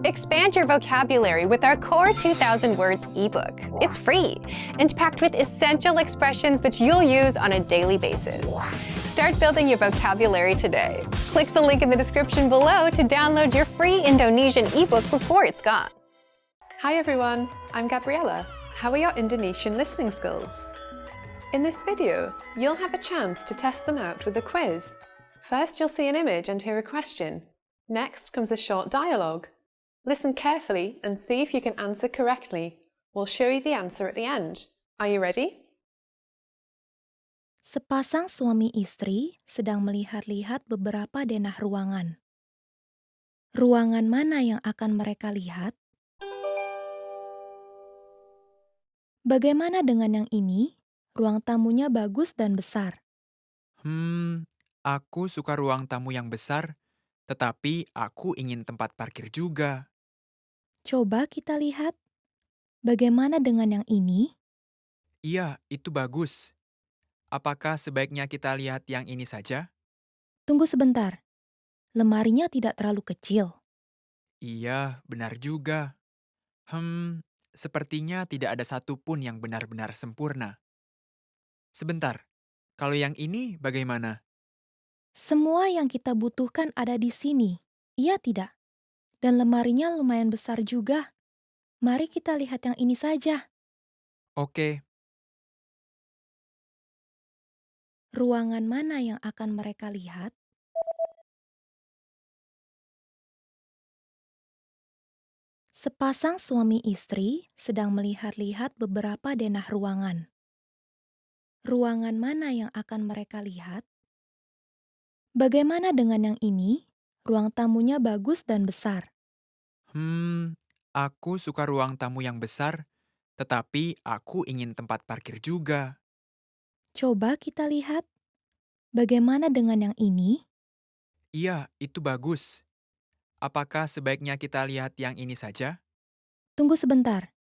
Expand your vocabulary with our Core 2000 Words ebook. It's free and packed with essential expressions that you'll use on a daily basis. Start building your vocabulary today. Click the link in the description below to download your free Indonesian ebook before it's gone. Hi everyone, I'm Gabriella. How are your Indonesian listening skills? In this video, you'll have a chance to test them out with a quiz. First, you'll see an image and hear a question. Next comes a short dialogue. Listen carefully and see if you can answer correctly. We'll show you the answer at the end. Are you ready? Sepasang suami istri sedang melihat-lihat beberapa denah ruangan. Ruangan mana yang akan mereka lihat? Bagaimana dengan yang ini? Ruang tamunya bagus dan besar. Aku suka ruang tamu yang besar, tetapi aku ingin tempat parkir juga. Coba kita lihat. Bagaimana dengan yang ini? Iya, itu bagus. Apakah sebaiknya kita lihat yang ini saja? Tunggu sebentar. Lemarinya tidak terlalu kecil. Iya, benar juga. Sepertinya tidak ada satupun yang benar-benar sempurna. Sebentar, kalau yang ini bagaimana? Semua yang kita butuhkan ada di sini. Iya tidak? Dan lemarinya lumayan besar juga. Mari kita lihat yang ini saja. Oke, Ruangan mana yang akan mereka lihat? Sepasang suami istri sedang melihat-lihat beberapa denah ruangan. Ruangan mana yang akan mereka lihat? Bagaimana dengan yang ini? Ruang tamunya bagus dan besar. aku suka ruang tamu yang besar, tetapi aku ingin tempat parkir juga. Coba kita lihat. Bagaimana dengan yang ini? Iya, itu bagus. Apakah sebaiknya kita lihat yang ini saja? Tunggu sebentar.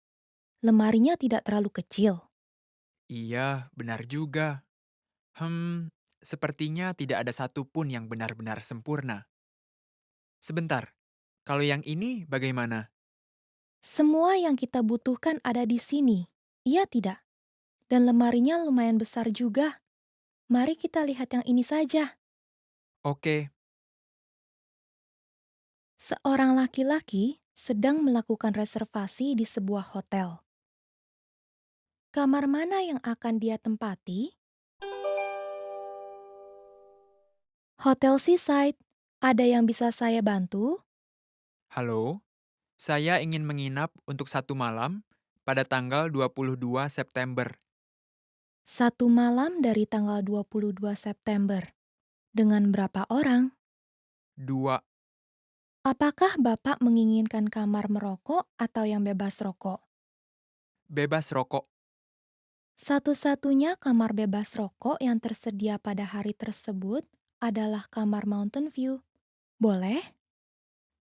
Lemarinya tidak terlalu kecil. Iya, benar juga. Sepertinya tidak ada satupun yang benar-benar sempurna. Sebentar, kalau yang ini bagaimana? Semua yang kita butuhkan ada di sini. Iya tidak? Dan lemarinya lumayan besar juga. Mari kita lihat yang ini saja. Oke, Seorang laki-laki sedang melakukan reservasi di sebuah hotel. Kamar mana yang akan dia tempati? Hotel Seaside. Ada yang bisa saya bantu? halo. Saya ingin menginap untuk 1 malam pada tanggal 22 September. 1 malam dari tanggal 22 September. Dengan berapa orang? 2, Apakah Bapak menginginkan kamar merokok atau yang bebas rokok? bebas rokok. Satu-satunya kamar bebas rokok yang tersedia pada hari tersebut adalah kamar Mountain View. Boleh?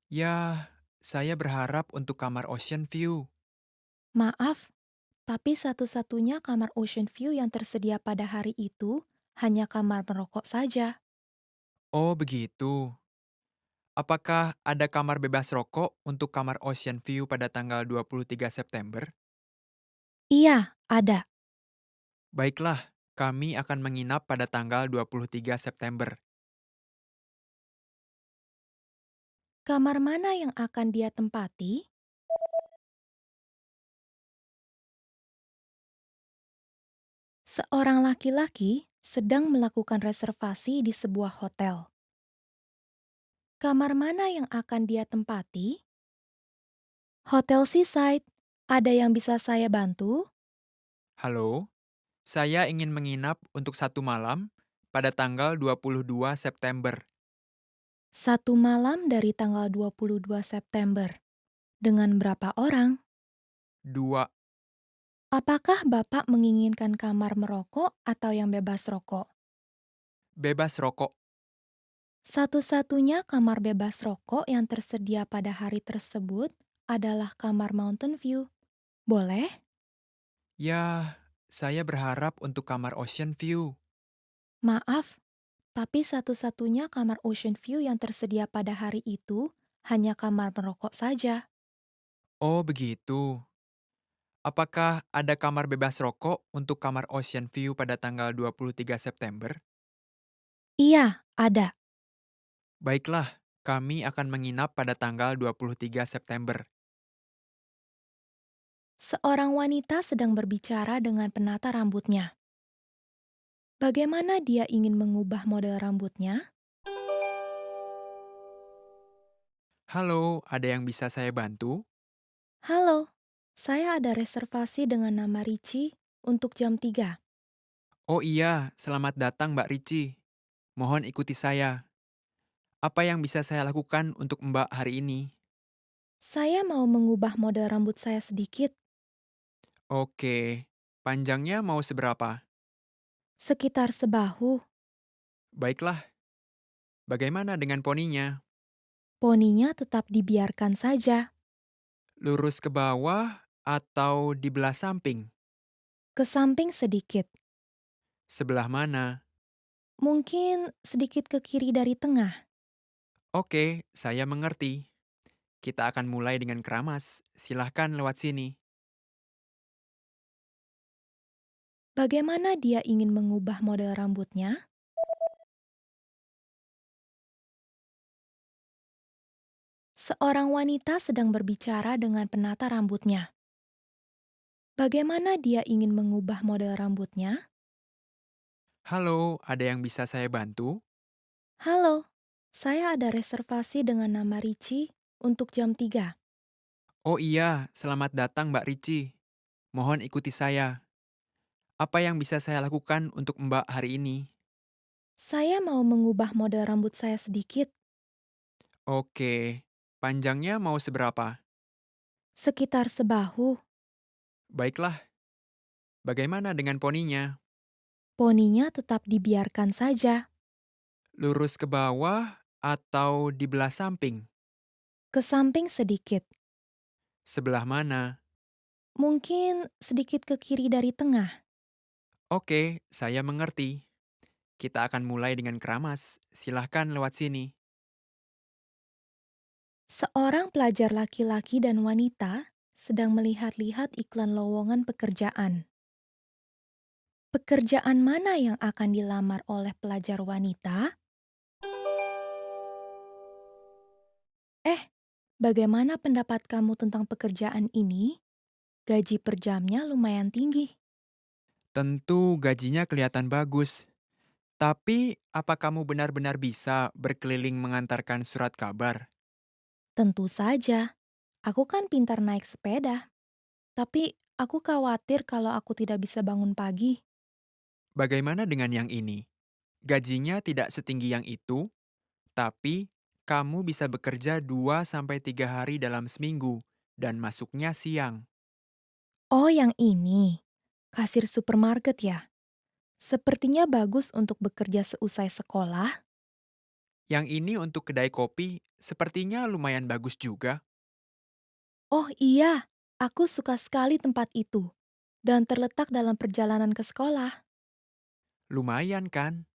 Ya, saya berharap untuk kamar Ocean View. Maaf, tapi satu-satunya kamar Ocean View yang tersedia pada hari itu hanya kamar merokok saja. Oh, begitu. Apakah ada kamar bebas rokok untuk kamar Ocean View pada tanggal 23 September? Iya, ada. Baiklah, kami akan menginap pada tanggal 23 September. Kamar mana yang akan dia tempati? Seorang laki-laki sedang melakukan reservasi di sebuah hotel. Kamar mana yang akan dia tempati? Hotel Seaside. Ada yang bisa saya bantu? Halo, saya ingin menginap untuk 1 malam pada tanggal 22 September. 1 malam dari tanggal 22 September. Dengan berapa orang? 2, Apakah Bapak menginginkan kamar merokok atau yang bebas rokok? bebas rokok. Satu-satunya kamar bebas rokok yang tersedia pada hari tersebut adalah kamar Mountain View. Boleh? Ya, saya berharap untuk kamar Ocean View. Maaf, tapi satu-satunya kamar Ocean View yang tersedia pada hari itu hanya kamar merokok saja. Oh, begitu. Apakah ada kamar bebas rokok untuk kamar Ocean View pada tanggal 23 September? Iya, ada. Baiklah, kami akan menginap pada tanggal 23 September. Seorang wanita sedang berbicara dengan penata rambutnya. Bagaimana dia ingin mengubah model rambutnya? Halo, ada yang bisa saya bantu? Halo, saya ada reservasi dengan nama Ricci untuk jam 3. Oh iya, selamat datang Mbak Ricci. Mohon ikuti saya. Apa yang bisa saya lakukan untuk Mbak hari ini? Saya mau mengubah model rambut saya sedikit, Oke, panjangnya mau seberapa? sekitar sebahu. Baiklah, bagaimana dengan poninya? Poninya tetap dibiarkan saja, Lurus ke bawah atau di belah samping? ke samping sedikit, Sebelah mana? mungkin sedikit ke kiri dari tengah. Oke, saya mengerti. Kita akan mulai dengan keramas. Silahkan lewat sini. Bagaimana dia ingin mengubah model rambutnya? Seorang wanita sedang berbicara dengan penata rambutnya. Bagaimana dia ingin mengubah model rambutnya? Halo, ada yang bisa saya bantu? Halo, saya ada reservasi dengan nama Ricci untuk jam 3. Oh iya, selamat datang Mbak Ricci. Mohon ikuti saya. Apa yang bisa saya lakukan untuk Mbak hari ini? Saya mau mengubah model rambut saya sedikit, Oke, panjangnya mau seberapa? sekitar sebahu. Baiklah, bagaimana dengan poninya? Poninya tetap dibiarkan saja, Lurus ke bawah atau di belah samping? ke samping sedikit, Sebelah mana? mungkin sedikit ke kiri dari tengah. Oke, saya mengerti. Kita akan mulai dengan keramas. Silahkan lewat sini. Seorang pelajar laki-laki dan wanita sedang melihat-lihat iklan lowongan pekerjaan. Pekerjaan mana yang akan dilamar oleh pelajar wanita? Eh, bagaimana pendapat kamu tentang pekerjaan ini? Gaji per jamnya lumayan tinggi. Tentu gajinya kelihatan bagus. Tapi, apa kamu benar-benar bisa berkeliling mengantarkan surat kabar? Tentu saja, aku kan pintar naik sepeda. Tapi aku khawatir kalau aku tidak bisa bangun pagi. Bagaimana dengan yang ini? Gajinya tidak setinggi yang itu, tapi kamu bisa bekerja 2 sampai 3 hari dalam seminggu dan masuknya siang. Oh, yang ini. Kasir supermarket ya? Sepertinya bagus untuk bekerja seusai sekolah. Yang ini untuk kedai kopi sepertinya lumayan bagus juga. Oh iya, aku suka sekali tempat itu. Dan terletak dalam perjalanan ke sekolah. Lumayan kan?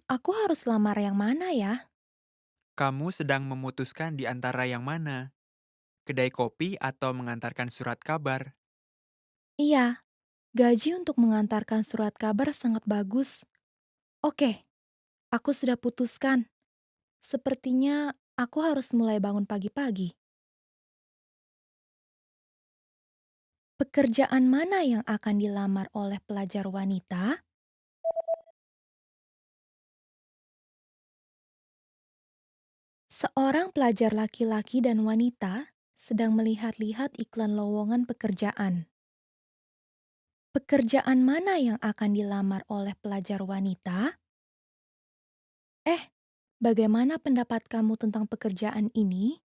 Aku harus lamar yang mana ya? Kamu sedang memutuskan di antara yang mana? Kedai kopi atau mengantarkan surat kabar? Iya, gaji untuk mengantarkan surat kabar sangat bagus. Oke, aku sudah putuskan. Sepertinya aku harus mulai bangun pagi-pagi. Pekerjaan mana yang akan dilamar oleh pelajar wanita? Seorang pelajar laki-laki dan wanita sedang melihat-lihat iklan lowongan pekerjaan. Pekerjaan mana yang akan dilamar oleh pelajar wanita? Eh, bagaimana pendapat kamu tentang pekerjaan ini?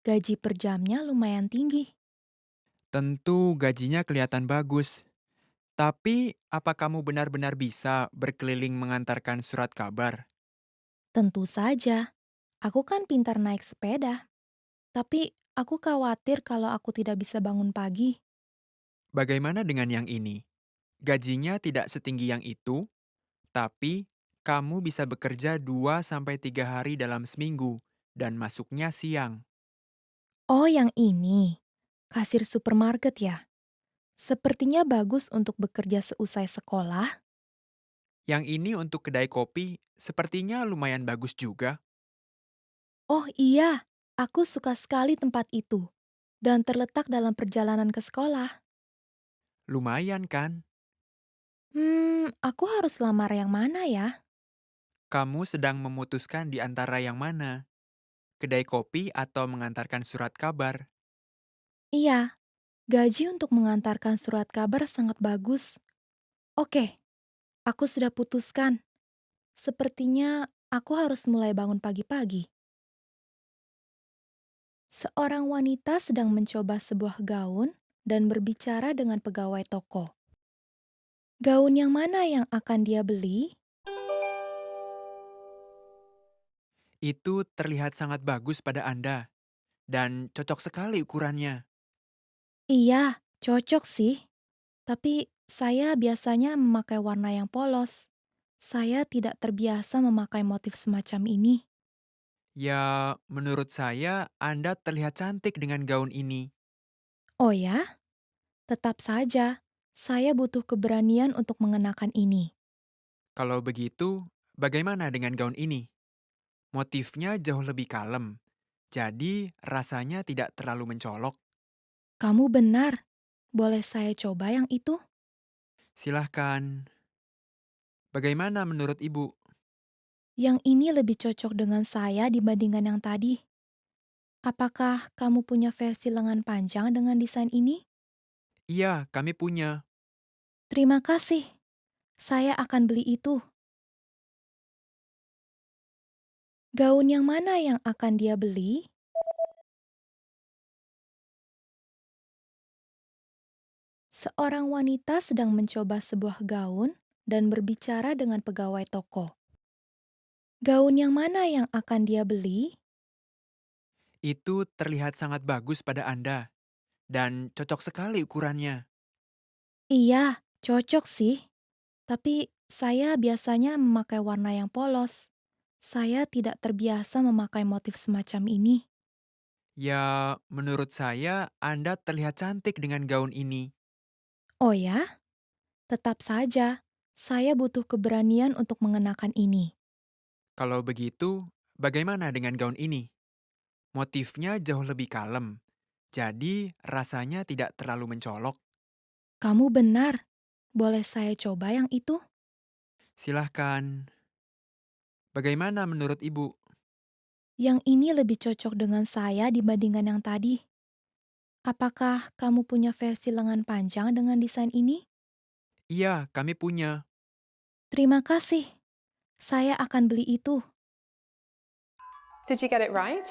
Gaji per jamnya lumayan tinggi. Tentu gajinya kelihatan bagus. Tapi, apa kamu benar-benar bisa berkeliling mengantarkan surat kabar? Tentu saja, aku kan pintar naik sepeda. Tapi aku khawatir kalau aku tidak bisa bangun pagi. Bagaimana dengan yang ini? Gajinya tidak setinggi yang itu, tapi kamu bisa bekerja 2 sampai 3 hari dalam seminggu dan masuknya siang. Oh, yang ini. Kasir supermarket ya? Sepertinya bagus untuk bekerja seusai sekolah. Yang ini untuk kedai kopi, sepertinya lumayan bagus juga. Oh iya, aku suka sekali tempat itu. Dan terletak dalam perjalanan ke sekolah. Lumayan kan? Aku harus lamar yang mana ya? Kamu sedang memutuskan di antara yang mana? Kedai kopi atau mengantarkan surat kabar? Iya, gaji untuk mengantarkan surat kabar sangat bagus. Oke, aku sudah putuskan. Sepertinya aku harus mulai bangun pagi-pagi. Seorang wanita sedang mencoba sebuah gaun dan berbicara dengan pegawai toko. Gaun yang mana yang akan dia beli? Itu terlihat sangat bagus pada Anda dan cocok sekali ukurannya. Iya, cocok sih. Tapi saya biasanya memakai warna yang polos. Saya tidak terbiasa memakai motif semacam ini. Ya, menurut saya Anda terlihat cantik dengan gaun ini. Oh ya? Tetap saja, saya butuh keberanian untuk mengenakan ini. Kalau begitu, bagaimana dengan gaun ini? Motifnya jauh lebih kalem, jadi rasanya tidak terlalu mencolok. Kamu benar. Boleh saya coba yang itu? Silahkan, bagaimana menurut Ibu? Yang ini lebih cocok dengan saya dibandingkan yang tadi. Apakah kamu punya versi lengan panjang dengan desain ini? Iya, kami punya. Terima kasih. Saya akan beli itu. Gaun yang mana yang akan dia beli? Seorang wanita sedang mencoba sebuah gaun dan berbicara dengan pegawai toko. Gaun yang mana yang akan dia beli? Itu terlihat sangat bagus pada Anda dan cocok sekali ukurannya. Iya, cocok sih. Tapi saya biasanya memakai warna yang polos. Saya tidak terbiasa memakai motif semacam ini. Ya, menurut saya Anda terlihat cantik dengan gaun ini. Oh ya? Tetap saja, saya butuh keberanian untuk mengenakan ini. Kalau begitu, bagaimana dengan gaun ini? Motifnya jauh lebih kalem, jadi rasanya tidak terlalu mencolok. Kamu benar. Boleh saya coba yang itu? Silahkan, bagaimana menurut Ibu? Yang ini lebih cocok dengan saya dibandingkan yang tadi. Apakah kamu punya versi lengan panjang dengan desain ini? Iya, kami punya. Terima kasih. Saya akan beli itu. Did you get it right?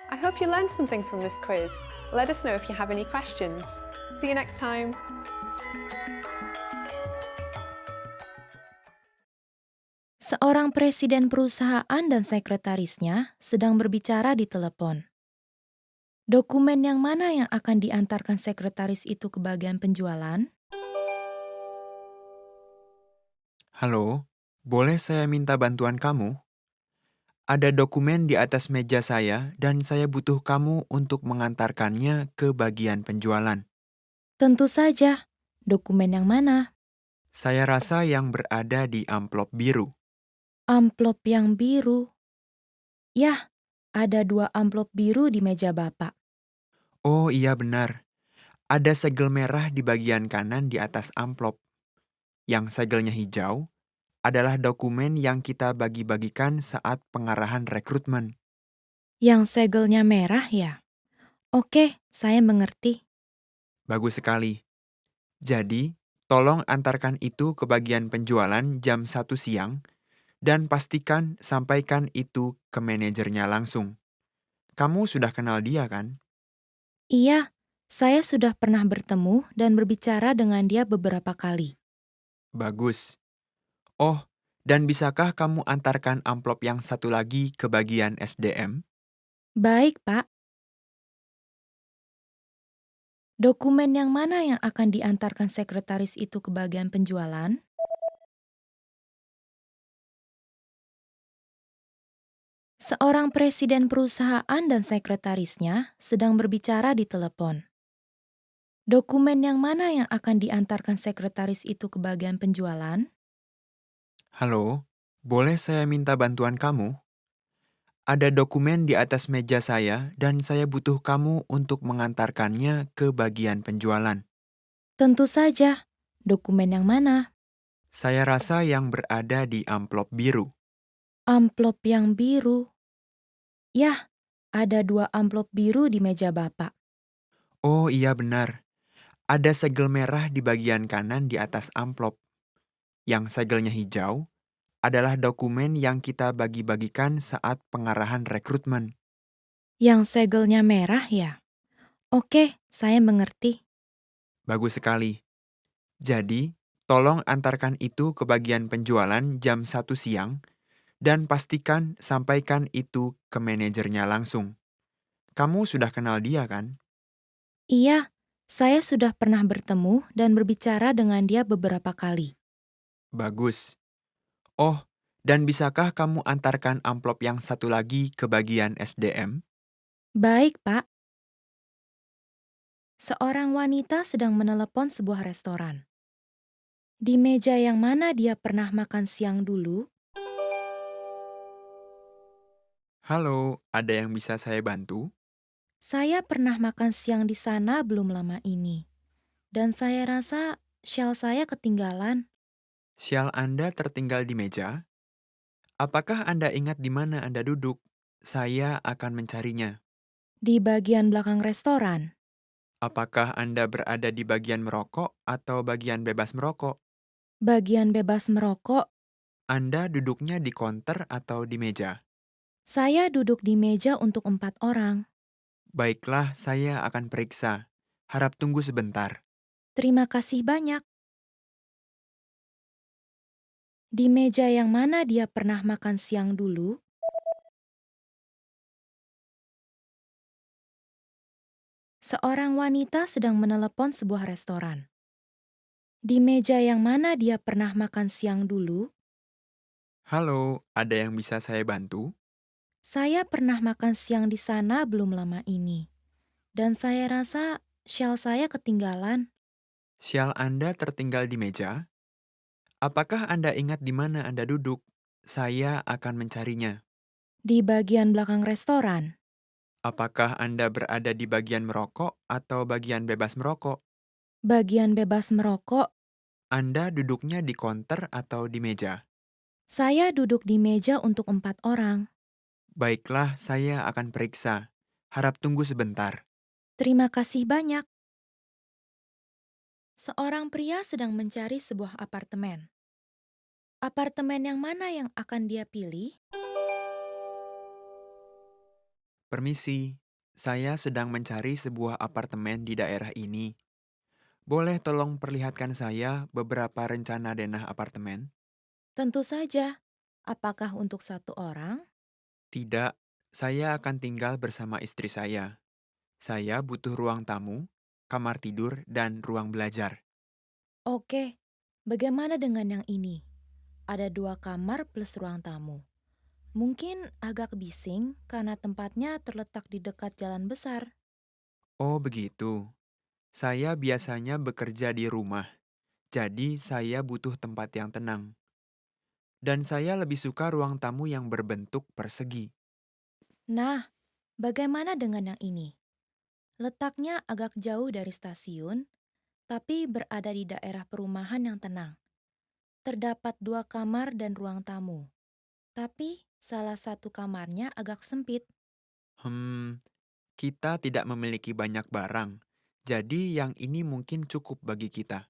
I hope you learned something from this quiz. Let us know if you have any questions. See you next time. Seorang presiden perusahaan dan sekretarisnya sedang berbicara di telepon. Dokumen yang mana yang akan diantarkan sekretaris itu ke bagian penjualan? Halo, boleh saya minta bantuan kamu? Ada dokumen di atas meja saya dan saya butuh kamu untuk mengantarkannya ke bagian penjualan. Tentu saja. Dokumen yang mana? Saya rasa yang berada di amplop biru. Amplop yang biru. Yah, ada 2 amplop biru di meja Bapak. Oh iya benar, ada segel merah di bagian kanan di atas amplop. Yang segelnya hijau adalah dokumen yang kita bagi-bagikan saat pengarahan rekrutmen. Yang segelnya merah ya? Oke, saya mengerti. Bagus sekali. Jadi, tolong antarkan itu ke bagian penjualan jam 1 siang dan pastikan sampaikan itu ke manajernya langsung. Kamu sudah kenal dia kan? Iya, saya sudah pernah bertemu dan berbicara dengan dia beberapa kali. Bagus. Oh, dan bisakah kamu antarkan amplop yang satu lagi ke bagian SDM? Baik, Pak. Dokumen yang mana yang akan diantarkan sekretaris itu ke bagian penjualan? Seorang presiden perusahaan dan sekretarisnya sedang berbicara di telepon. Dokumen yang mana yang akan diantarkan sekretaris itu ke bagian penjualan? Halo, boleh saya minta bantuan kamu? Ada dokumen di atas meja saya dan saya butuh kamu untuk mengantarkannya ke bagian penjualan. Tentu saja. Dokumen yang mana? Saya rasa yang berada di amplop biru. Amplop yang biru. Yah, ada 2 amplop biru di meja Bapak. Oh iya benar, ada segel merah di bagian kanan di atas amplop. Yang segelnya hijau adalah dokumen yang kita bagi-bagikan saat pengarahan rekrutmen. Yang segelnya merah ya? Oke, saya mengerti. Bagus sekali. Jadi, tolong antarkan itu ke bagian penjualan jam 1 siang dan pastikan sampaikan itu ke manajernya langsung. Kamu sudah kenal dia kan? Iya, saya sudah pernah bertemu dan berbicara dengan dia beberapa kali. Bagus. Oh, dan bisakah kamu antarkan amplop yang satu lagi ke bagian SDM? Baik, Pak. Seorang wanita sedang menelepon sebuah restoran. Di meja yang mana dia pernah makan siang dulu? Halo, ada yang bisa saya bantu? Saya pernah makan siang di sana belum lama ini. Dan saya rasa shell saya ketinggalan Sial Anda tertinggal di meja? Apakah Anda ingat di mana Anda duduk? Saya akan mencarinya. di bagian belakang restoran. Apakah Anda berada di bagian merokok atau bagian bebas merokok? Bagian bebas merokok, Anda duduknya di konter atau di meja? saya duduk di meja untuk 4 orang. Baiklah, saya akan periksa. Harap tunggu sebentar. Terima kasih banyak. Di meja yang mana dia pernah makan siang dulu? Seorang wanita sedang menelepon sebuah restoran. Di meja yang mana dia pernah makan siang dulu? Halo, ada yang bisa saya bantu? Saya pernah makan siang di sana belum lama ini. Dan saya rasa shell saya ketinggalan Sial Anda tertinggal di meja? Apakah Anda ingat di mana Anda duduk? Saya akan mencarinya. di bagian belakang restoran. Apakah Anda berada di bagian merokok atau bagian bebas merokok? Bagian bebas merokok, Anda duduknya di konter atau di meja? saya duduk di meja untuk 4 orang. Baiklah, saya akan periksa. Harap tunggu sebentar. Terima kasih banyak. Seorang pria sedang mencari sebuah apartemen. Apartemen yang mana yang akan dia pilih? Permisi, saya sedang mencari sebuah apartemen di daerah ini. Boleh tolong perlihatkan saya beberapa rencana denah apartemen? Tentu saja. Apakah untuk 1 orang? Tidak, saya akan tinggal bersama istri saya. Saya butuh ruang tamu, kamar tidur, dan ruang belajar. Oke. Bagaimana dengan yang ini? Ada 2 kamar plus ruang tamu. Mungkin agak bising karena tempatnya terletak di dekat jalan besar. Oh, begitu. Saya biasanya bekerja di rumah, jadi saya butuh tempat yang tenang. Dan saya lebih suka ruang tamu yang berbentuk persegi. Nah, bagaimana dengan yang ini? Letaknya agak jauh dari stasiun, tapi berada di daerah perumahan yang tenang. Terdapat 2 kamar dan ruang tamu, tapi salah satu kamarnya agak sempit. Hmm, kita tidak memiliki banyak barang, jadi yang ini mungkin cukup bagi kita.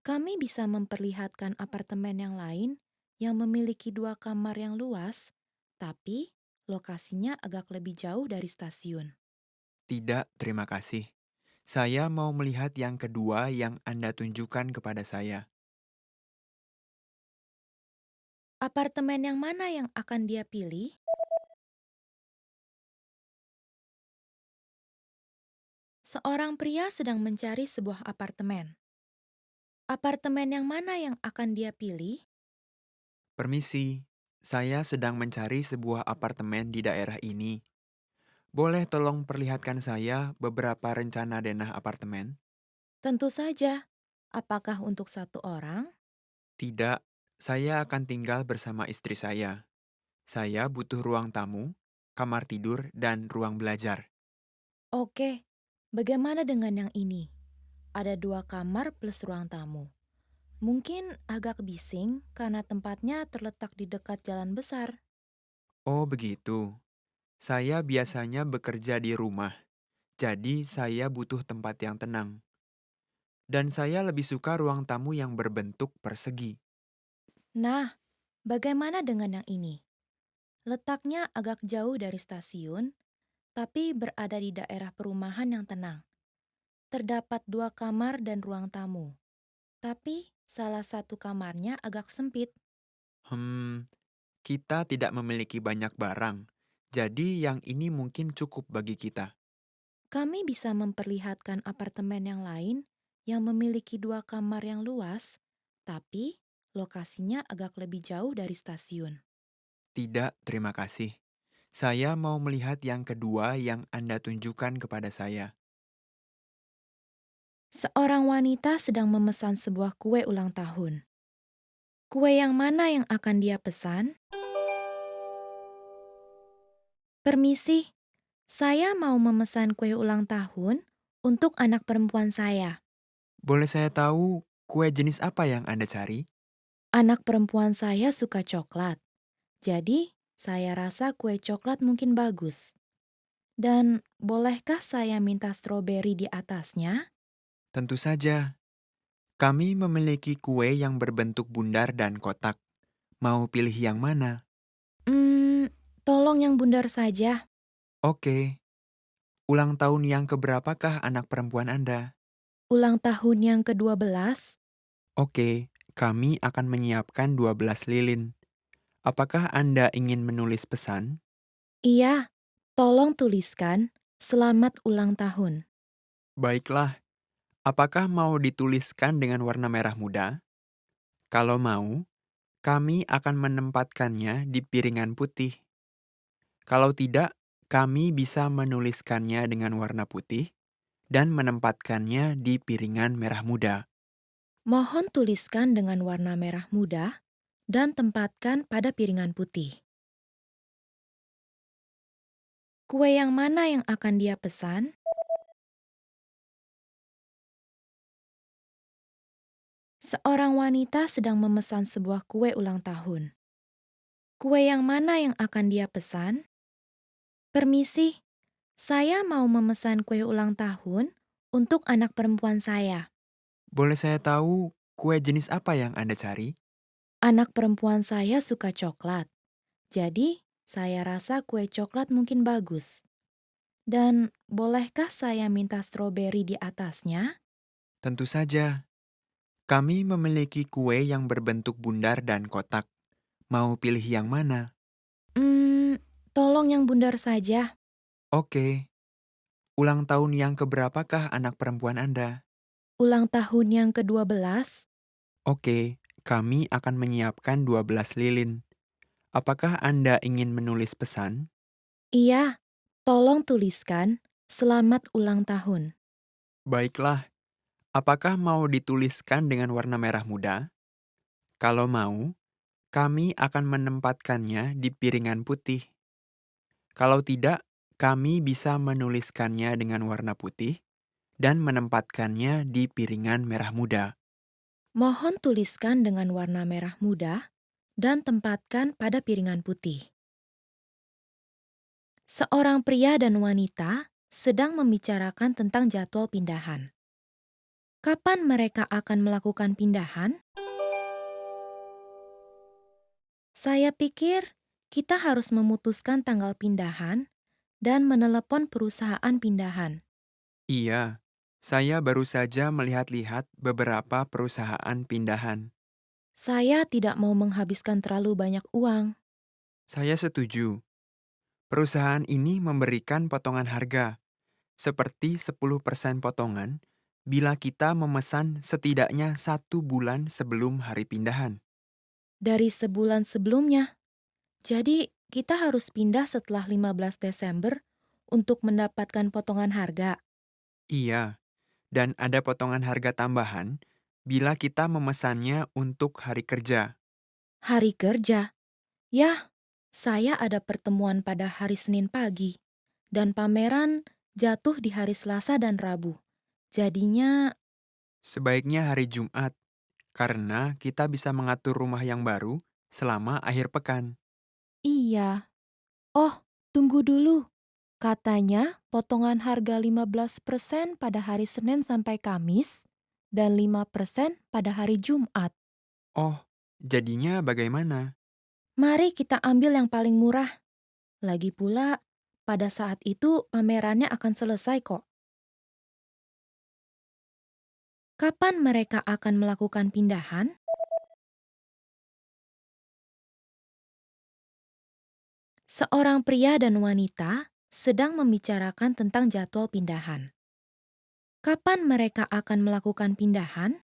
Kami bisa memperlihatkan apartemen yang lain yang memiliki 2 kamar yang luas, tapi lokasinya agak lebih jauh dari stasiun. Tidak, terima kasih. Saya mau melihat yang kedua yang Anda tunjukkan kepada saya. Apartemen yang mana yang akan dia pilih? Seorang pria sedang mencari sebuah apartemen. Apartemen yang mana yang akan dia pilih? Permisi, Saya sedang mencari sebuah apartemen di daerah ini. Boleh tolong perlihatkan saya beberapa rencana denah apartemen? Tentu saja. Apakah untuk satu orang? Tidak, saya akan tinggal bersama istri saya. Saya butuh ruang tamu, kamar tidur, dan ruang belajar. Oke. Bagaimana dengan yang ini? Ada 2 kamar plus ruang tamu. Mungkin agak bising karena tempatnya terletak di dekat jalan besar. Oh, begitu. Saya biasanya bekerja di rumah, jadi saya butuh tempat yang tenang. Dan saya lebih suka ruang tamu yang berbentuk persegi. Nah, bagaimana dengan yang ini? Letaknya agak jauh dari stasiun, tapi berada di daerah perumahan yang tenang. Terdapat 2 kamar dan ruang tamu, tapi salah satu kamarnya agak sempit. Hmm, kita tidak memiliki banyak barang, jadi yang ini mungkin cukup bagi kita. Kami bisa memperlihatkan apartemen yang lain yang memiliki 2 kamar yang luas, tapi lokasinya agak lebih jauh dari stasiun. Tidak, terima kasih. Saya mau melihat yang kedua yang Anda tunjukkan kepada saya. Seorang wanita sedang memesan sebuah kue ulang tahun. Kue yang mana yang akan dia pesan? Permisi, saya mau memesan kue ulang tahun untuk anak perempuan saya. Boleh saya tahu kue jenis apa yang Anda cari? Anak perempuan saya suka coklat, jadi saya rasa kue coklat mungkin bagus. Dan bolehkah saya minta stroberi di atasnya? Tentu saja. Kami memiliki kue yang berbentuk bundar dan kotak. Mau pilih yang mana? Tolong yang bundar saja. Oke. Ulang tahun yang keberapakah anak perempuan Anda? Ulang tahun yang ke-12. Oke, kami akan menyiapkan 12 lilin. Apakah Anda ingin menulis pesan? Iya, tolong tuliskan selamat ulang tahun. Baiklah, apakah mau dituliskan dengan warna merah muda? Kalau mau, kami akan menempatkannya di piringan putih. Kalau tidak, kami bisa menuliskannya dengan warna putih dan menempatkannya di piringan merah muda. Mohon tuliskan dengan warna merah muda dan tempatkan pada piringan putih. Kue yang mana yang akan dia pesan? Seorang wanita sedang memesan sebuah kue ulang tahun. Kue yang mana yang akan dia pesan? Permisi, saya mau memesan kue ulang tahun untuk anak perempuan saya. Boleh saya tahu kue jenis apa yang Anda cari? Anak perempuan saya suka coklat, jadi saya rasa kue coklat mungkin bagus. Dan bolehkah saya minta stroberi di atasnya? Tentu saja. Kami memiliki kue yang berbentuk bundar dan kotak. Mau pilih yang mana? Tolong yang bundar saja. Oke. Ulang tahun yang keberapakah anak perempuan Anda? Ulang tahun yang ke-12. Oke, kami akan menyiapkan 12 lilin. Apakah Anda ingin menulis pesan? Iya, tolong tuliskan selamat ulang tahun. Baiklah, apakah mau dituliskan dengan warna merah muda? Kalau mau, kami akan menempatkannya di piringan putih. Kalau tidak, kami bisa menuliskannya dengan warna putih dan menempatkannya di piringan merah muda. Mohon tuliskan dengan warna merah muda dan tempatkan pada piringan putih. Seorang pria dan wanita sedang membicarakan tentang jadwal pindahan. Kapan mereka akan melakukan pindahan? Saya pikir kita harus memutuskan tanggal pindahan dan menelepon perusahaan pindahan. Iya, saya baru saja melihat-lihat beberapa perusahaan pindahan. Saya tidak mau menghabiskan terlalu banyak uang. Saya setuju. Perusahaan ini memberikan potongan harga, seperti 10% potongan, bila kita memesan setidaknya 1 bulan sebelum hari pindahan. Dari sebulan sebelumnya, Jadi, kita harus pindah setelah 15 Desember untuk mendapatkan potongan harga. Iya, dan ada potongan harga tambahan bila kita memesannya untuk hari kerja. Hari kerja. Yah, saya ada pertemuan pada hari Senin pagi. Dan pameran jatuh di hari Selasa dan Rabu. Jadinya, Sebaiknya hari Jumat, karena kita bisa mengatur rumah yang baru selama akhir pekan. iya. Oh, tunggu dulu. Katanya potongan harga 15% pada hari Senin sampai Kamis dan 5% pada hari Jumat. Oh, jadinya bagaimana? Mari kita ambil yang paling murah. Lagi pula, pada saat itu pamerannya akan selesai kok. Kapan mereka akan melakukan pindahan? Seorang pria dan wanita sedang membicarakan tentang jadwal pindahan. Kapan mereka akan melakukan pindahan?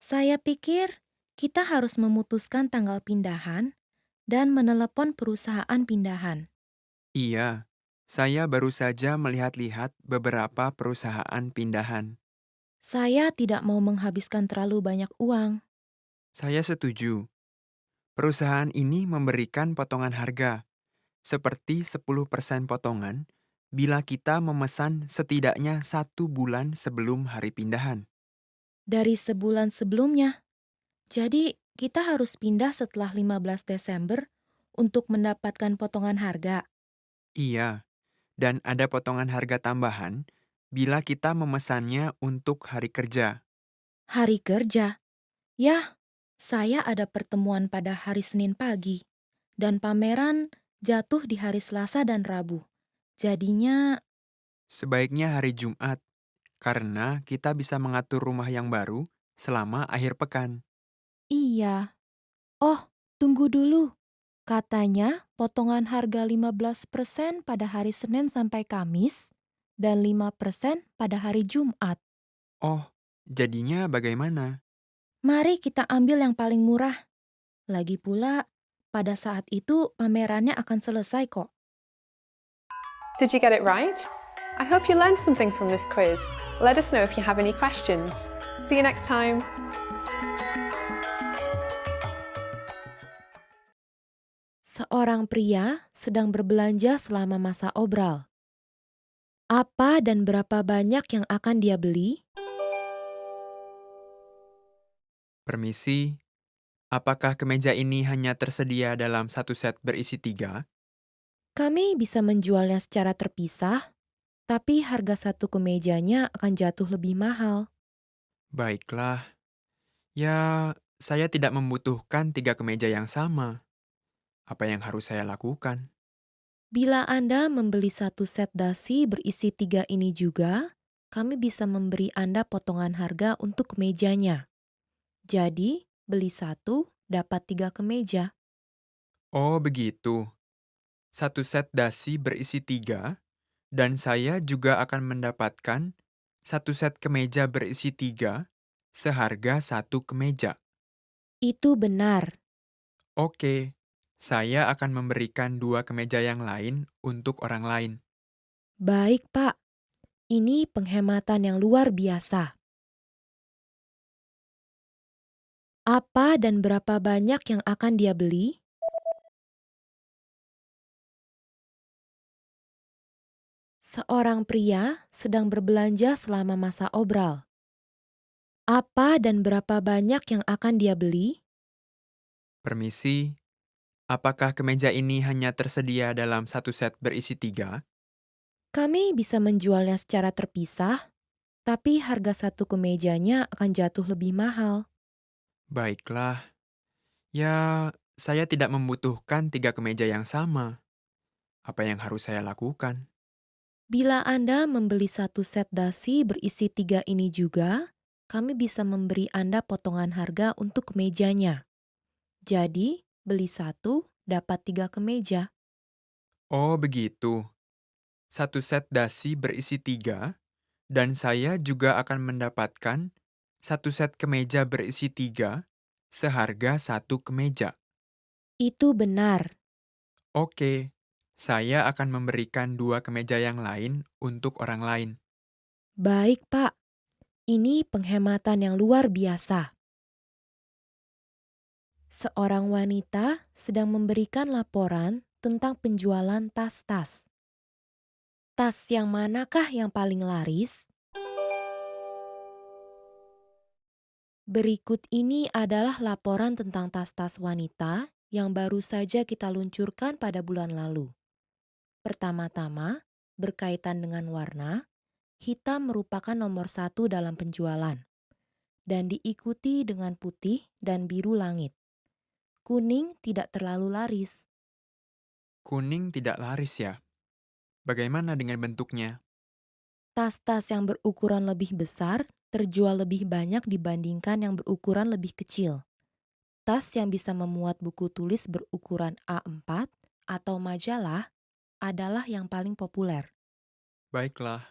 Saya pikir kita harus memutuskan tanggal pindahan dan menelepon perusahaan pindahan. Iya, saya baru saja melihat-lihat beberapa perusahaan pindahan. Saya tidak mau menghabiskan terlalu banyak uang. Saya setuju. Perusahaan ini memberikan potongan harga, seperti 10% potongan, bila kita memesan setidaknya 1 bulan sebelum hari pindahan. Dari sebulan sebelumnya. Jadi, kita harus pindah setelah 15 Desember untuk mendapatkan potongan harga. Iya, dan ada potongan harga tambahan bila kita memesannya untuk hari kerja. Hari kerja. Yah, saya ada pertemuan pada hari Senin pagi. Dan pameran jatuh di hari Selasa dan Rabu. Jadinya, Sebaiknya hari Jumat, karena kita bisa mengatur rumah yang baru selama akhir pekan. iya. Oh, tunggu dulu. Katanya potongan harga 15% pada hari Senin sampai Kamis dan 5% pada hari Jumat. Oh, jadinya bagaimana? Mari kita ambil yang paling murah. Lagi pula, pada saat itu pamerannya akan selesai kok. Did you get it right? I hope you learned something from this quiz. Let us know if you have any questions. See you next time. Seorang pria sedang berbelanja selama masa obral. Apa dan berapa banyak yang akan dia beli? Permisi, apakah kemeja ini hanya tersedia dalam satu set berisi 3? Kami bisa menjualnya secara terpisah, tapi harga satu kemejanya akan jatuh lebih mahal. Baiklah. Ya, saya tidak membutuhkan 3 kemeja yang sama. Apa yang harus saya lakukan? Bila Anda membeli satu set dasi berisi 3 ini juga, kami bisa memberi Anda potongan harga untuk kemejanya. Jadi, beli satu, dapat 3 kemeja. Oh, begitu. Satu set dasi berisi 3, dan saya juga akan mendapatkan satu set kemeja berisi 3, seharga 1 kemeja. Itu benar. Oke, saya akan memberikan 2 kemeja yang lain untuk orang lain. Baik, Pak. Ini penghematan yang luar biasa. Apa dan berapa banyak yang akan dia beli? Seorang pria sedang berbelanja selama masa obral. Apa dan berapa banyak yang akan dia beli? Permisi, apakah kemeja ini hanya tersedia dalam satu set berisi 3? Kami bisa menjualnya secara terpisah, tapi harga satu kemejanya akan jatuh lebih mahal. Baiklah. Ya, saya tidak membutuhkan 3 kemeja yang sama. Apa yang harus saya lakukan? Bila Anda membeli satu set dasi berisi 3 ini juga, kami bisa memberi Anda potongan harga untuk kemejanya. Jadi, beli satu, dapat 3 kemeja. Oh, begitu. Satu set dasi berisi 3, dan saya juga akan mendapatkan satu set kemeja berisi 3, seharga 1 kemeja. Itu benar. Oke, saya akan memberikan 2 kemeja yang lain untuk orang lain. Baik, Pak. Ini penghematan yang luar biasa. Seorang wanita sedang memberikan laporan tentang penjualan tas-tas. Tas yang manakah yang paling laris? Berikut ini adalah laporan tentang tas-tas wanita yang baru saja kita luncurkan pada bulan lalu. Pertama-tama, berkaitan dengan warna, hitam merupakan nomor 1 dalam penjualan, dan diikuti dengan putih dan biru langit. Kuning tidak terlalu laris. Kuning tidak laris ya? Bagaimana dengan bentuknya? Tas-tas yang berukuran lebih besar terjual lebih banyak dibandingkan yang berukuran lebih kecil. Tas yang bisa memuat buku tulis berukuran A4 atau majalah adalah yang paling populer. Baiklah.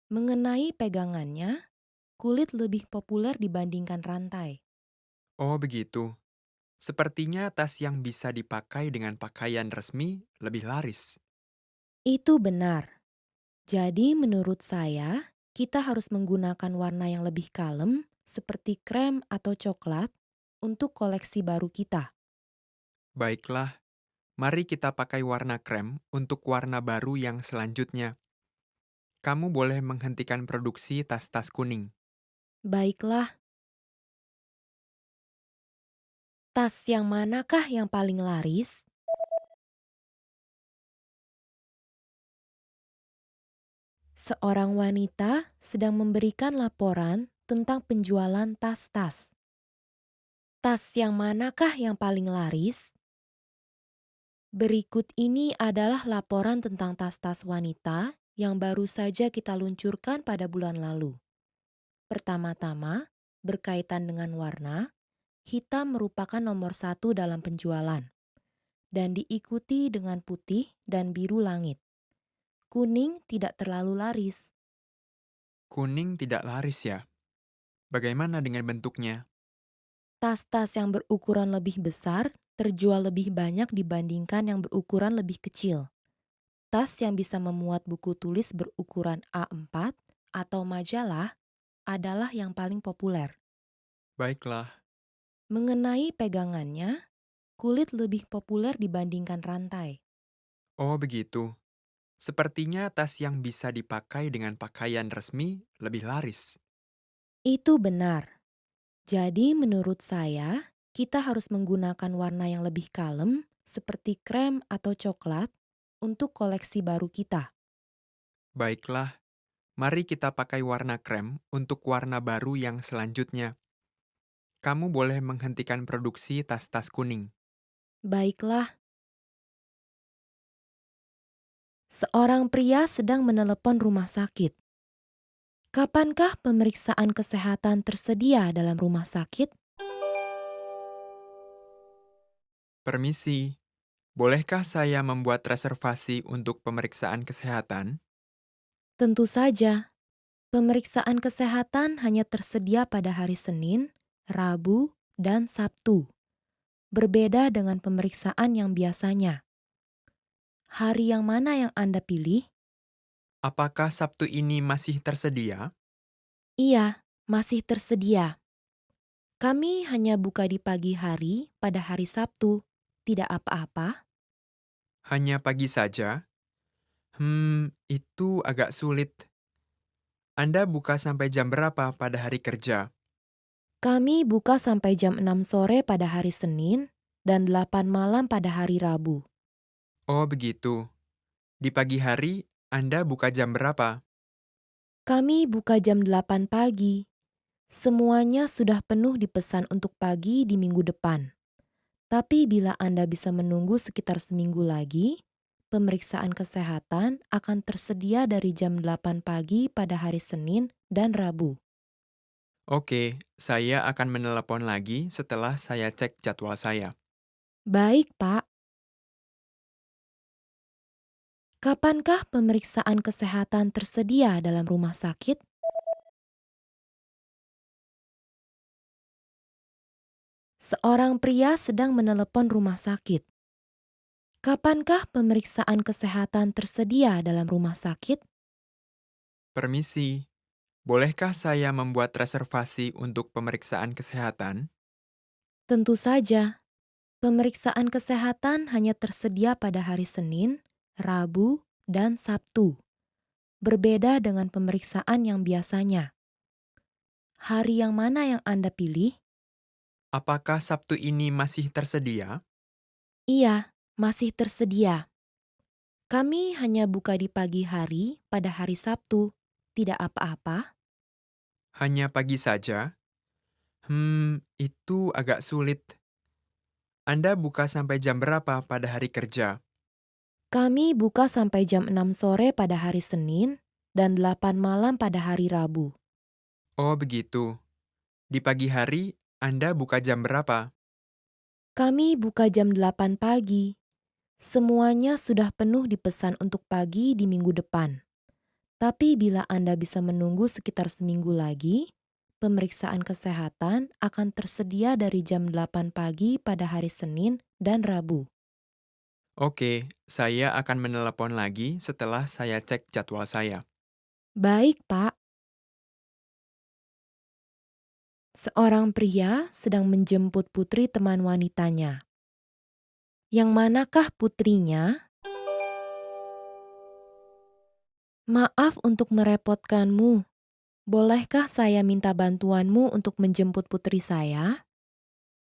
Mengenai pegangannya, kulit lebih populer dibandingkan rantai. Oh begitu. Sepertinya tas yang bisa dipakai dengan pakaian resmi lebih laris. Itu benar. Jadi menurut saya, kita harus menggunakan warna yang lebih kalem seperti krem atau coklat untuk koleksi baru kita. Baiklah, mari kita pakai warna krem untuk warna baru yang selanjutnya. Kamu boleh menghentikan produksi tas-tas kuning. Baiklah, tas yang manakah yang paling laris? Seorang wanita sedang memberikan laporan tentang penjualan tas-tas. Tas yang manakah yang paling laris? Berikut ini adalah laporan tentang tas-tas wanita yang baru saja kita luncurkan pada bulan lalu. Pertama-tama, berkaitan dengan warna, hitam merupakan nomor 1 dalam penjualan, dan diikuti dengan putih dan biru langit. Kuning tidak terlalu laris. Kuning tidak laris ya? Bagaimana dengan bentuknya? Tas-tas yang berukuran lebih besar terjual lebih banyak dibandingkan yang berukuran lebih kecil. Tas yang bisa memuat buku tulis berukuran A4 atau majalah adalah yang paling populer. Baiklah. Mengenai pegangannya, kulit lebih populer dibandingkan rantai. Oh begitu. Sepertinya tas yang bisa dipakai dengan pakaian resmi lebih laris. Itu benar. Jadi menurut saya, kita harus menggunakan warna yang lebih kalem seperti krem atau coklat untuk koleksi baru kita. Baiklah, mari kita pakai warna krem untuk warna baru yang selanjutnya. Kamu boleh menghentikan produksi tas-tas kuning. Baiklah, seorang pria sedang menelepon rumah sakit. Kapankah pemeriksaan kesehatan tersedia dalam rumah sakit? Permisi, bolehkah saya membuat reservasi untuk pemeriksaan kesehatan? Tentu saja, pemeriksaan kesehatan hanya tersedia pada hari Senin, Rabu, dan Sabtu. Berbeda dengan pemeriksaan yang biasanya. Hari yang mana yang Anda pilih? Apakah Sabtu ini masih tersedia? Iya, masih tersedia. Kami hanya buka di pagi hari pada hari Sabtu. Tidak apa-apa. Hanya pagi saja? Itu agak sulit. Anda buka sampai jam berapa pada hari kerja? Kami buka sampai jam 6 sore pada hari Senin dan 8 malam pada hari Rabu. Oh begitu. Di pagi hari, Anda buka jam berapa? Kami buka jam 8 pagi. Semuanya sudah penuh dipesan untuk pagi di minggu depan. Tapi bila Anda bisa menunggu sekitar seminggu lagi, pemeriksaan kesehatan akan tersedia dari jam 8 pagi pada hari Senin dan Rabu. Oke, saya akan menelepon lagi setelah saya cek jadwal saya. Baik, Pak. Kapankah pemeriksaan kesehatan tersedia dalam rumah sakit? Seorang pria sedang menelepon rumah sakit. Kapankah pemeriksaan kesehatan tersedia dalam rumah sakit? Permisi, bolehkah saya membuat reservasi untuk pemeriksaan kesehatan? Tentu saja, pemeriksaan kesehatan hanya tersedia pada hari Senin, Rabu, dan Sabtu. Berbeda dengan pemeriksaan yang biasanya. Hari yang mana yang Anda pilih? Apakah Sabtu ini masih tersedia? Iya, masih tersedia. Kami hanya buka di pagi hari pada hari Sabtu. Tidak apa-apa. Hanya pagi saja? Itu agak sulit. Anda buka sampai jam berapa pada hari kerja? Kami buka sampai jam 6 sore pada hari Senin dan 8 malam pada hari Rabu. Oh, begitu. Di pagi hari, Anda buka jam berapa? Kami buka jam 8 pagi. Semuanya sudah penuh dipesan untuk pagi di minggu depan. Tapi bila Anda bisa menunggu sekitar seminggu lagi, pemeriksaan kesehatan akan tersedia dari jam 8 pagi pada hari Senin dan Rabu. Oke, saya akan menelepon lagi setelah saya cek jadwal saya. Baik, Pak. Seorang pria sedang menjemput putri teman wanitanya. Yang manakah putrinya? Maaf untuk merepotkanmu. Bolehkah saya minta bantuanmu untuk menjemput putri saya?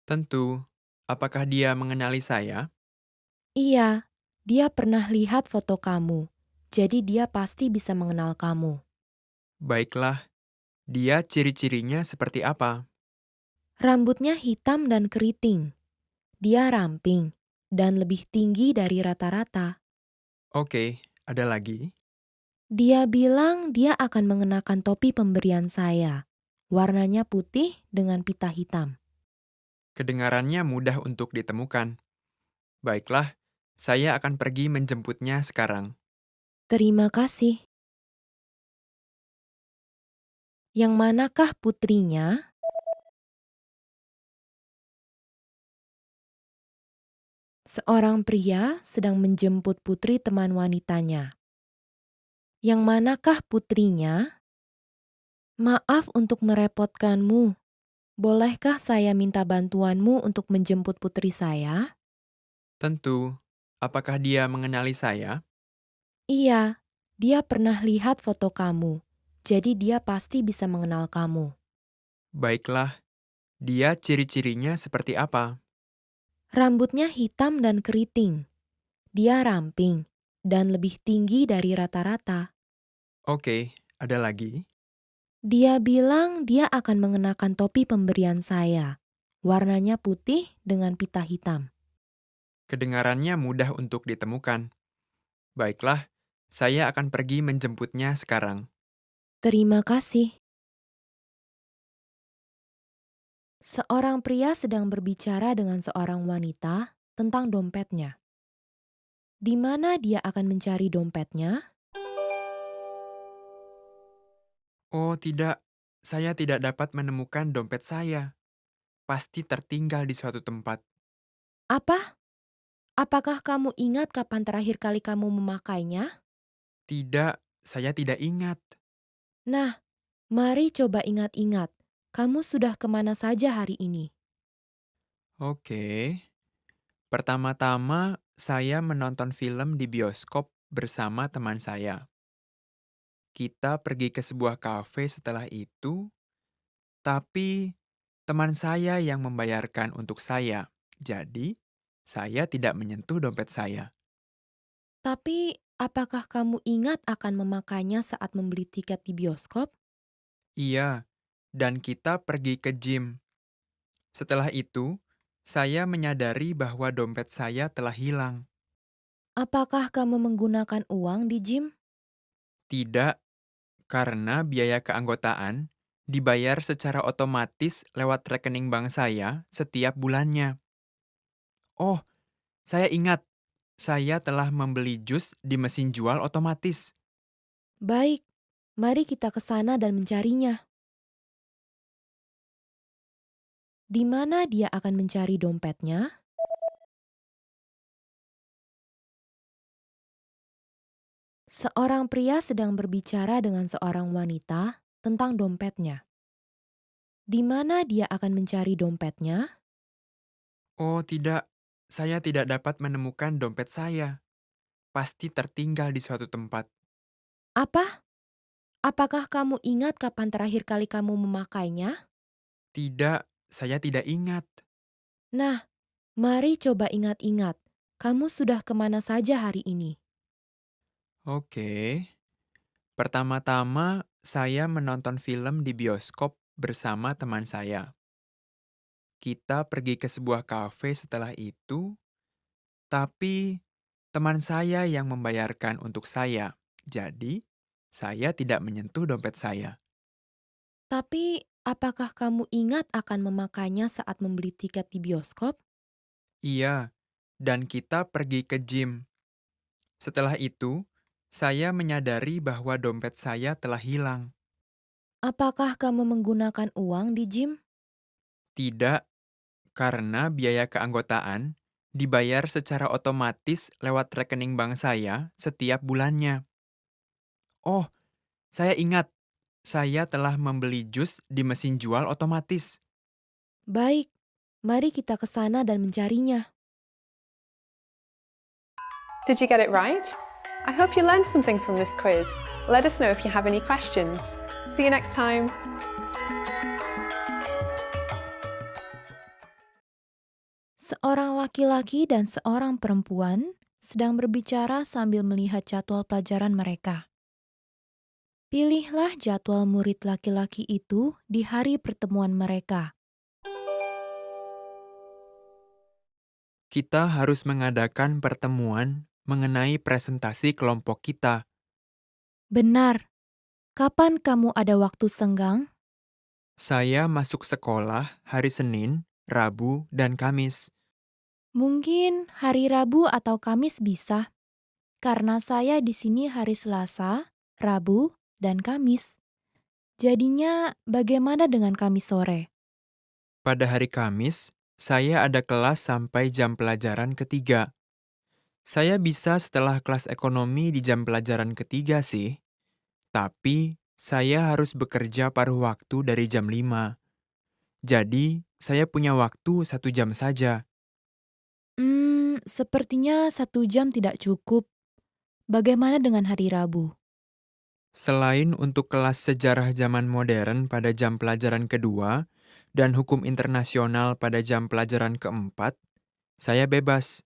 Tentu, apakah dia mengenali saya? Iya, dia pernah lihat foto kamu. Jadi dia pasti bisa mengenal kamu. Baiklah, dia ciri-cirinya seperti apa? Rambutnya hitam dan keriting. Dia ramping dan lebih tinggi dari rata-rata. Oke, ada lagi? Dia bilang dia akan mengenakan topi pemberian saya. Warnanya putih dengan pita hitam. Kedengarannya mudah untuk ditemukan. Baiklah, saya akan pergi menjemputnya sekarang. Terima kasih. Yang manakah putrinya? Seorang pria sedang menjemput putri teman wanitanya. Yang manakah putrinya? Maaf untuk merepotkanmu. Bolehkah saya minta bantuanmu untuk menjemput putri saya? Tentu, apakah dia mengenali saya? Iya, dia pernah lihat foto kamu. Jadi dia pasti bisa mengenal kamu. Baiklah, dia ciri-cirinya seperti apa? Rambutnya hitam dan keriting. Dia ramping dan lebih tinggi dari rata-rata. Oke, ada lagi? Dia bilang dia akan mengenakan topi pemberian saya. Warnanya putih dengan pita hitam. Kedengarannya mudah untuk ditemukan. Baiklah, saya akan pergi menjemputnya sekarang. Terima kasih. Seorang pria sedang berbicara dengan seorang wanita tentang dompetnya. Di mana dia akan mencari dompetnya? Oh tidak, saya tidak dapat menemukan dompet saya. Pasti tertinggal di suatu tempat. Apa? Apakah kamu ingat kapan terakhir kali kamu memakainya? Tidak, saya tidak ingat. Nah, mari coba ingat-ingat. Kamu sudah kemana saja hari ini? Oke. Pertama-tama, saya menonton film di bioskop bersama teman saya. Kita pergi ke sebuah kafe setelah itu, tapi teman saya yang membayarkan untuk saya. Jadi, saya tidak menyentuh dompet saya. Tapi, apakah kamu ingat akan memakainya saat membeli tiket di bioskop? Iya, dan kita pergi ke gym. Setelah itu, saya menyadari bahwa dompet saya telah hilang. Apakah kamu menggunakan uang di gym? Tidak, karena biaya keanggotaan dibayar secara otomatis lewat rekening bank saya setiap bulannya. Oh, saya ingat, saya telah membeli jus di mesin jual otomatis. Baik, mari kita ke sana dan mencarinya. Di mana dia akan mencari dompetnya? Seorang pria sedang berbicara dengan seorang wanita tentang dompetnya. Di mana dia akan mencari dompetnya? Oh tidak, saya tidak dapat menemukan dompet saya. Pasti tertinggal di suatu tempat. Apa? Apakah kamu ingat kapan terakhir kali kamu memakainya? Tidak, saya tidak ingat. Nah, mari coba ingat-ingat. Kamu sudah kemana saja hari ini? Oke. Pertama-tama, saya menonton film di bioskop bersama teman saya. Kita pergi ke sebuah kafe setelah itu, tapi teman saya yang membayarkan untuk saya. Jadi, saya tidak menyentuh dompet saya. Tapi, apakah kamu ingat akan memakainya saat membeli tiket di bioskop? Iya, dan kita pergi ke gym. Setelah itu, saya menyadari bahwa dompet saya telah hilang. Apakah kamu menggunakan uang di gym? Tidak, karena biaya keanggotaan dibayar secara otomatis lewat rekening bank saya setiap bulannya. Oh, saya ingat, saya telah membeli jus di mesin jual otomatis. Baik, mari kita ke sana dan mencarinya. Did you get it right? I hope you learned something from this quiz. Let us know if you have any questions. See you next time. Seorang laki-laki dan seorang perempuan sedang berbicara sambil melihat jadwal pelajaran mereka. Pilihlah jadwal murid laki-laki itu di hari pertemuan mereka. Kita harus mengadakan pertemuan mengenai presentasi kelompok kita. Benar. Kapan kamu ada waktu senggang? Saya masuk sekolah hari Senin, Rabu, dan Kamis. Mungkin hari Rabu atau Kamis bisa. Karena saya di sini hari Selasa, Rabu, dan Kamis. Jadinya bagaimana dengan Kamis sore? Pada hari Kamis, saya ada kelas sampai jam pelajaran ketiga. Saya bisa setelah kelas ekonomi di jam pelajaran ketiga sih, tapi saya harus bekerja paruh waktu dari jam 5. Jadi, saya punya waktu 1 jam saja. Sepertinya 1 jam tidak cukup. Bagaimana dengan hari Rabu? Selain untuk kelas sejarah zaman modern pada jam pelajaran kedua dan hukum internasional pada jam pelajaran keempat, saya bebas.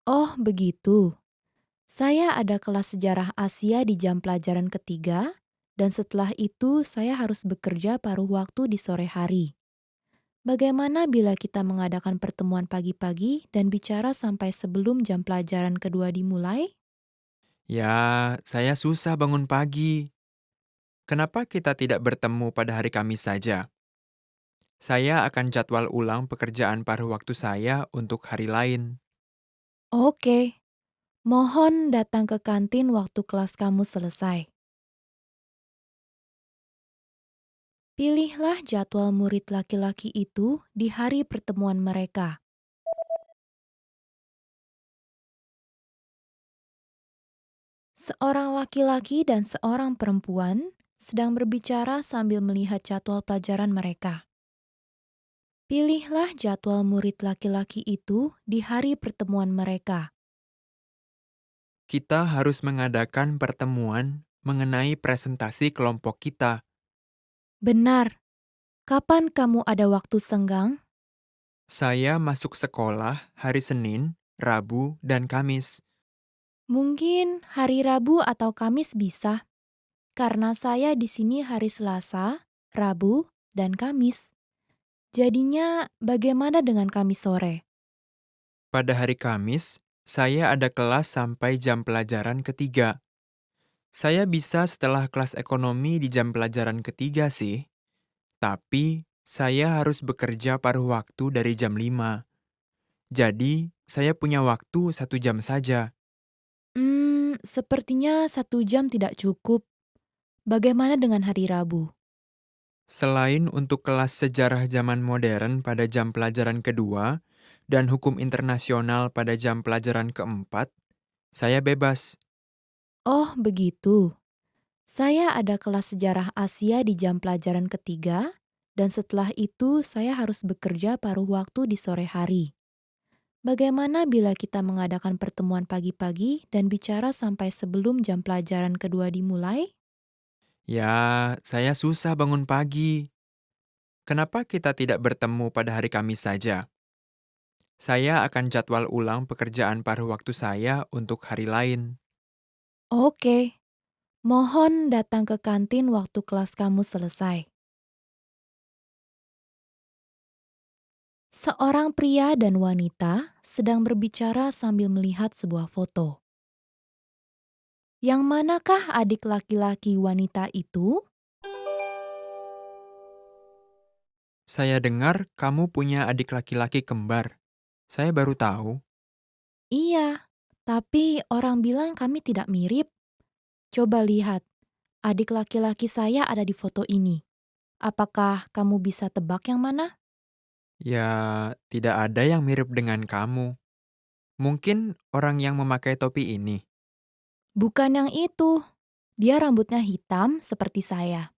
Oh, begitu. Saya ada kelas sejarah Asia di jam pelajaran ketiga, dan setelah itu saya harus bekerja paruh waktu di sore hari. Bagaimana bila kita mengadakan pertemuan pagi-pagi dan bicara sampai sebelum jam pelajaran kedua dimulai? Ya, saya susah bangun pagi. Kenapa kita tidak bertemu pada hari Kamis saja? Saya akan jadwal ulang pekerjaan paruh waktu saya untuk hari lain. Oke, mohon datang ke kantin waktu kelas kamu selesai. Pilihlah jadwal murid laki-laki itu di hari pertemuan mereka. Seorang laki-laki dan seorang perempuan sedang berbicara sambil melihat jadwal pelajaran mereka. Pilihlah jadwal murid laki-laki itu di hari pertemuan mereka. Kita harus mengadakan pertemuan mengenai presentasi kelompok kita. Benar. Kapan kamu ada waktu senggang? Saya masuk sekolah hari Senin, Rabu, dan Kamis. Mungkin hari Rabu atau Kamis bisa. Karena saya di sini hari Selasa, Rabu, dan Kamis. Jadinya bagaimana dengan Kamis sore? Pada hari Kamis, saya ada kelas sampai jam pelajaran ketiga. Saya bisa setelah kelas ekonomi di jam pelajaran ketiga sih, tapi saya harus bekerja paruh waktu dari jam 5. Jadi, saya punya waktu 1 jam saja. Sepertinya 1 jam tidak cukup. Bagaimana dengan hari Rabu? Selain untuk kelas sejarah zaman modern pada jam pelajaran kedua dan hukum internasional pada jam pelajaran keempat, saya bebas. Oh, begitu. Saya ada kelas sejarah Asia di jam pelajaran ketiga, dan setelah itu saya harus bekerja paruh waktu di sore hari. Bagaimana bila kita mengadakan pertemuan pagi-pagi dan bicara sampai sebelum jam pelajaran kedua dimulai? Ya, saya susah bangun pagi. Kenapa kita tidak bertemu pada hari Kamis saja? Saya akan jadwal ulang pekerjaan paruh waktu saya untuk hari lain. Oke, mohon datang ke kantin waktu kelas kamu selesai. Seorang pria dan wanita sedang berbicara sambil melihat sebuah foto. Yang manakah adik laki-laki wanita itu? Saya dengar kamu punya adik laki-laki kembar. Saya baru tahu. Iya, tapi orang bilang kami tidak mirip. Coba lihat, adik laki-laki saya ada di foto ini. Apakah kamu bisa tebak yang mana? Ya, tidak ada yang mirip dengan kamu. Mungkin orang yang memakai topi ini. Bukan yang itu. Dia rambutnya hitam seperti saya.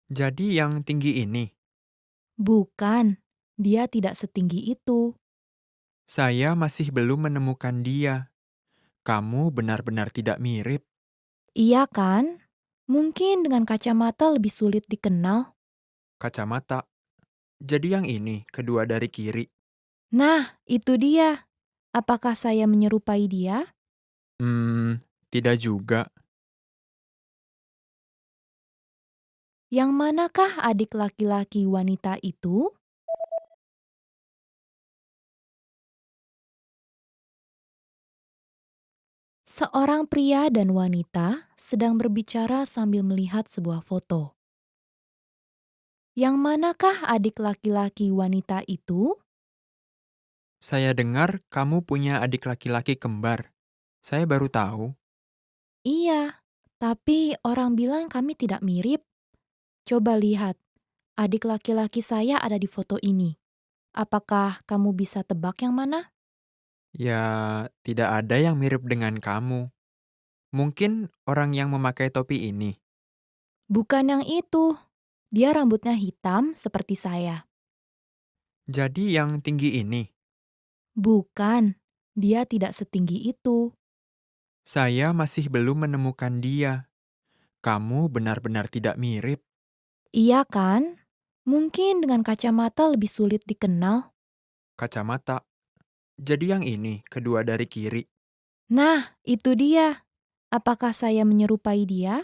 Jadi yang tinggi ini. Bukan, dia tidak setinggi itu. Saya masih belum menemukan dia. Kamu benar-benar tidak mirip. Iya kan? Mungkin dengan kacamata lebih sulit dikenal. Kacamata. Jadi yang ini, kedua dari kiri. Nah, itu dia. Apakah saya menyerupai dia? Tidak juga. Yang manakah adik laki-laki wanita itu? Seorang pria dan wanita sedang berbicara sambil melihat sebuah foto. Yang manakah adik laki-laki wanita itu? Saya dengar kamu punya adik laki-laki kembar. Saya baru tahu. Iya, tapi orang bilang kami tidak mirip. Coba lihat, adik laki-laki saya ada di foto ini. Apakah kamu bisa tebak yang mana? Ya, tidak ada yang mirip dengan kamu. Mungkin orang yang memakai topi ini. Bukan yang itu. Dia rambutnya hitam seperti saya. Jadi yang tinggi ini. Bukan, dia tidak setinggi itu. Saya masih belum menemukan dia. Kamu benar-benar tidak mirip. Iya kan? Mungkin dengan kacamata lebih sulit dikenal. Kacamata. Jadi yang ini, kedua dari kiri. Nah, itu dia. Apakah saya menyerupai dia?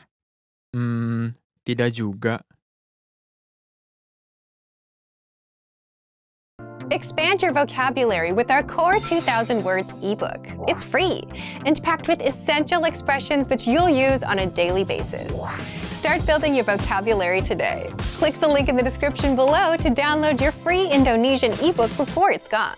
Tidak juga. Expand your vocabulary with our Core 2000 Words ebook. It's free and packed with essential expressions that you'll use on a daily basis. Start building your vocabulary today. Click the link in the description below to download your free Indonesian ebook before it's gone.